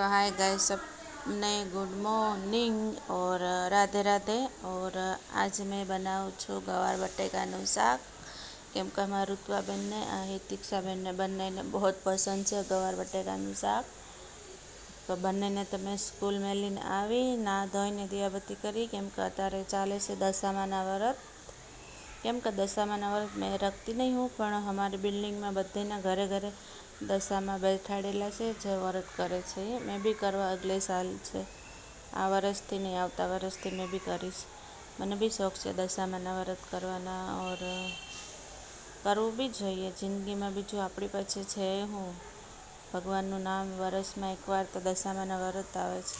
तो hi guys, सबने good morning और राधे राधे। और आज मैं बनाવું છું ગવાર બટેકાનું શાક, કેમ કે અમારા ઋત્વાબેનને હિતિક્ષાબેનને બંનેને બહુ પસંદ છે ગવાર બટેકાનું શાક। તો બંનેને તમે સ્કૂલ મેલીને આવી ના ધોઈને દિયાબત્તી કરી, કેમ કે અત્યારે ચાલે છે દશામાના વ્રત। કેમ કે દશામાના વ્રત મેં રખતી નહીં હું, પણ અમારી બિલ્ડિંગમાં બધાના ઘરે ઘરે દશામાં બેઠાડેલા છે જે વ્રત કરે છે। મેં બી કરવા અગલે સાલ છે, આ વર્ષથી નહીં આવતા વર્ષથી મેં બી કરીશ। મને બી શોખ છે દશામાના વ્રત કરવાના, ઓર કરવું બી જોઈએ જિંદગીમાં। બીજું આપણી પાસે છે હું, ભગવાનનું નામ વર્ષમાં એકવાર તો દશામાના વ્રત આવે છે,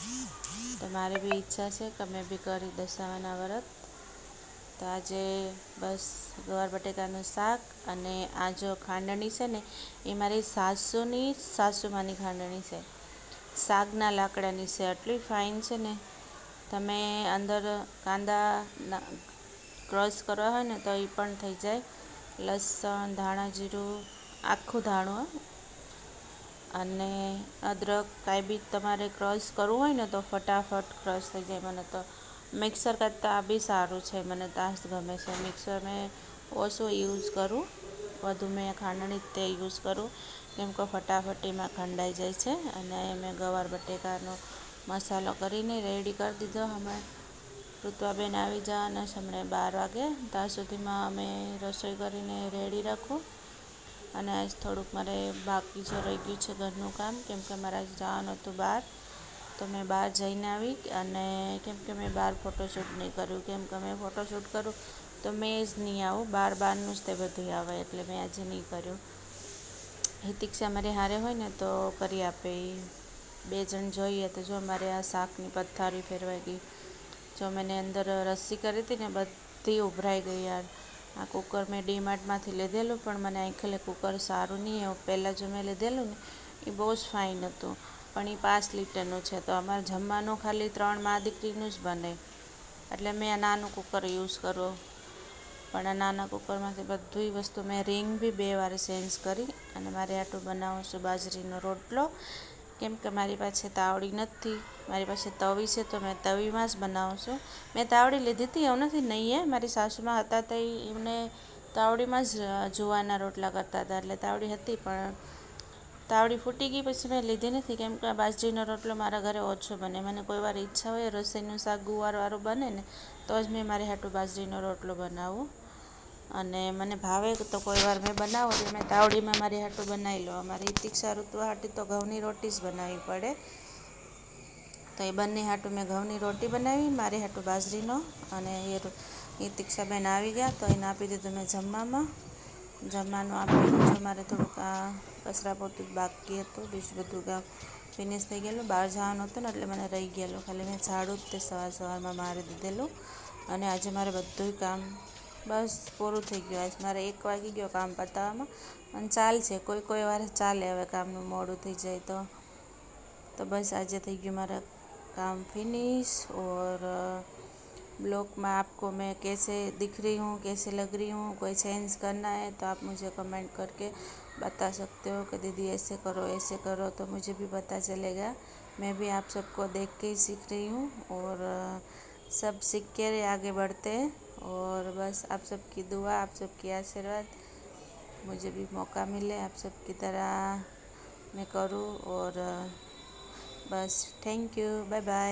તો મારી બી ઈચ્છા છે કે મેં બી કરી દશામાના વ્રત। તો આજે બસ ગવાર બટેકાનું શાક, અને આ જો ખાંડણી છે ને એ મારી સાસુમાની ખાંડણી છે, શાકના લાકડાની છે, એટલી ફાઇન છે ને। તમે અંદર કાંદા ક્રશ કરવા હોય ને તો એ પણ થઈ જાય, લસણ, ધાણા જીરું, આખું ધાણું અને અદરક કાંઈ બી તમારે ક્રશ કરવું હોય ને તો ફટાફટ ક્રશ થઈ જાય। મને તો મિક્સર કરતાં આ બી સારું છે, મને તો આ જ ગમે છે। મિક્સર મેં ઓછું યુઝ કરું, વધુ મેં ખાંડણી જ તે યુઝ કરું, કેમ કે ફટાફટ એમાં ખંડાઈ જાય છે। અને મેં ગવાર બટેકાનો મસાલો કરીને રેડી કરી દીધો। અમે ઋત્વાબેન આવી જવાના છે હમણાં 12 વાગે, ત્યાં સુધીમાં અમે રસોઈ કરીને રેડી રાખું। અને આજ થોડુંક મારે બાકી જો રહી ગયું છે ઘરનું કામ, કેમ કે મારે આજ જવાનું હતું બહાર, તો મેં બહાર જઈને આવી। અને કેમ કે મેં બહાર ફોટોશૂટ નહીં કર્યું, કેમ કે મેં ફોટોશૂટ કરું તો મેં જ નહીં આવું, બહારનું જ તે બધું આવે, એટલે મેં આજે નહીં કર્યું। હિતિક્ષા મારી હારે હોય ને તો કરી આપે, બે જણ જોઈએ। તો જો મારે આ શાકની પથારી ફેરવાઈ ગઈ, જો મેં અંદર રસ્સી કરી હતી ને બધી ઉભરાઈ ગઈ યાર। આ કુકર મેં ડીમાર્ટમાંથી લીધેલું, પણ મને આંખેલે કુકર સારું નહીં એવું, પહેલાં જો મેં લીધેલું ને એ બહુ જ ફાઇન હતું, પણ એ 5 લીટરનું છે, તો અમારે જમવાનું ખાલી 3 મા દીકરીનું જ બને, એટલે મેં આ નાનું કુકર યુઝ કરું। પણ આ નાના કુકરમાંથી બધી વસ્તુ મેં રીંગ બી 2 વાર ચેન્જ કરી। અને મારે આટલું બનાવું છું બાજરીનો રોટલો, કેમ કે મારી પાસે તાવડી નથી, મારી પાસે તવી છે તો મેં તવીમાં જ બનાવું છું। મેં તાવડી લીધી હતી એવું નથી, નહીં મારી સાસુમાં હતા તો એમને તાવડીમાં જ જુવારના રોટલા કરતા હતા, એટલે તાવડી હતી, પણ તાવડી ફૂટી ગઈ પછી મેં લીધી નથી, કેમ કે બાજરીનો રોટલો મારા ઘરે ઓછો બને। મને કોઈ વાર ઈચ્છા હોય રસોઈનું શાક ગુવારવાળું બને ને તો જ મેં મારી હાટું બાજરીનો રોટલો બનાવું, અને મને ભાવે તો કોઈ વાર મેં બનાવું એટલે મેં તાવડીમાં મારી હાટું બનાવી લઉં। અમારી હિતિક્ષા ઋત્વા હાટી તો ઘઉંની રોટી જ બનાવવી પડે, તો એ બંને હાટું મેં ઘઉંની રોટી બનાવી, મારી હાટું બાજરીનો। અને હિતિક્ષાબેન આવી ગયા તો એને આપી દીધું મેં જમવાનું આપી। જો મારે થોડુંક આ કચરા પોતું બાકી હતું, બીજું બધું કામ ફિનિશ થઈ ગયેલું, બહાર જવાનું હતું ને એટલે મને રહી ગયેલું, ખાલી મેં ઝાડું જ તે સવારમાં મારી દીધેલું। અને આજે મારે બધું કામ બસ પૂરું થઈ ગયું, આજ મારે 1 વાગી ગયો કામ પતાવવામાં, અને ચાલશે કોઈ વાર ચાલે, હવે કામનું મોડું થઈ જાય તો બસ આજે થઈ ગયું મારા काम फिनिश। और ब्लॉग में आपको मैं कैसे दिख रही हूँ, कैसे लग रही हूँ, कोई चेंज करना है तो आप मुझे कमेंट करके बता सकते हो कि दीदी ऐसे करो, तो मुझे भी पता चलेगा। मैं भी आप सबको देख के ही सीख रही हूँ, और सब सीख के आगे बढ़ते हैं। और बस आप सबकी दुआ, आप सबकी आशीर्वाद, मुझे भी मौका मिले आप सबकी तरह मैं करूँ। और बस थैंक यू, बाय बाय।